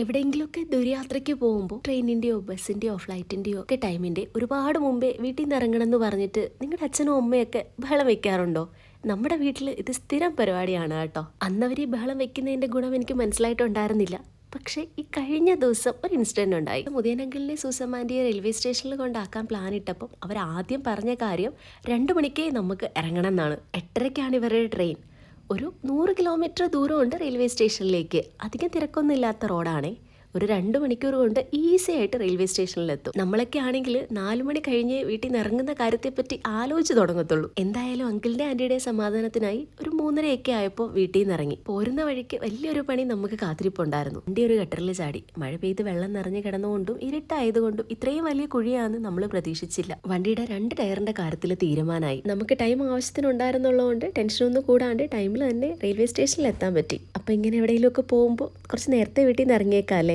എവിടെയെങ്കിലുമൊക്കെ ദൂരയാത്രയ്ക്ക് പോകുമ്പോൾ ട്രെയിനിൻ്റെയോ ബസ്സിൻ്റെയോ ഫ്ലൈറ്റിൻ്റെയോ ഒക്കെ ടൈമിൻ്റെ ഒരുപാട് മുമ്പേ വീട്ടിൽ നിന്ന് ഇറങ്ങണം എന്ന് പറഞ്ഞിട്ട് നിങ്ങളുടെ അച്ഛനും അമ്മയൊക്കെ ബഹളം വെക്കാറുണ്ടോ? നമ്മുടെ വീട്ടിൽ ഇത് സ്ഥിരം പരിപാടിയാണ് കേട്ടോ. അന്നവർ ഈ ബഹളം വെക്കുന്നതിൻ്റെ ഗുണം എനിക്ക് മനസ്സിലായിട്ടുണ്ടായിരുന്നില്ല. പക്ഷേ ഈ കഴിഞ്ഞ ദിവസം ഒരു ഇൻസിഡൻറ്റ് ഉണ്ടായി. മുതിയനങ്കിളിനെ സൂസമാൻറ്റിയെ റെയിൽവേ സ്റ്റേഷനിൽ കൊണ്ടാക്കാൻ പ്ലാൻ ഇട്ടപ്പം അവർ ആദ്യം പറഞ്ഞ കാര്യം 2 മണിക്കേ നമുക്ക് ഇറങ്ങണം എന്നാണ്. 8:30-ക്കാണ് ഇവരുടെ ട്രെയിൻ. ഒരു 100 കിലോമീറ്റർ ദൂരമുണ്ട് റെയിൽവേ സ്റ്റേഷനിലേക്ക്. അധികം തിരക്കൊന്നും ഇല്ലാത്ത റോഡാണേ. ഒരു 2 മണിക്കൂർ കൊണ്ട് ഈസി ആയിട്ട് റെയിൽവേ സ്റ്റേഷനിലെത്തും. നമ്മളൊക്കെ ആണെങ്കിൽ 4 മണി കഴിഞ്ഞ് വീട്ടിൽ നിന്ന് ഇറങ്ങുന്ന കാര്യത്തെപ്പറ്റി ആലോചിച്ച് തുടങ്ങത്തുള്ളൂ. എന്തായാലും അങ്കിളിൻ്റെ ആൻറ്റിയുടെ സമാധാനത്തിനായി ഒരു 3:30 ആയപ്പോൾ വീട്ടിൽ നിന്ന് ഇറങ്ങി. പോരുന്ന വഴിക്ക് വലിയൊരു പണി നമുക്ക് കാത്തിരിപ്പുണ്ടായിരുന്നു. വണ്ടി ഒരു ഗട്ടറിൽ ചാടി. മഴ പെയ്ത് വെള്ളം നിറഞ്ഞു കിടന്നുകൊണ്ടും ഇരുട്ടായതുകൊണ്ടും ഇത്രയും വലിയ കുഴിയാണെന്ന് നമ്മൾ പ്രതീക്ഷിച്ചില്ല. വണ്ടിയുടെ 2 ടയറിന്റെ കാര്യത്തിൽ തീരുമാനമായി. നമുക്ക് ടൈം ആവശ്യത്തിനുണ്ടായിരുന്നുള്ളതുകൊണ്ട് ടെൻഷനൊന്നും കൂടാണ്ട് ടൈമിൽ തന്നെ റെയിൽവേ സ്റ്റേഷനിൽ എത്താൻ പറ്റി. അപ്പോൾ ഇങ്ങനെ എവിടെയെങ്കിലുമൊക്കെ പോകുമ്പോൾ കുറച്ച് നേരത്തെ വീട്ടിൽ നിന്ന് ഇറങ്ങിയേക്കാം അല്ലേ.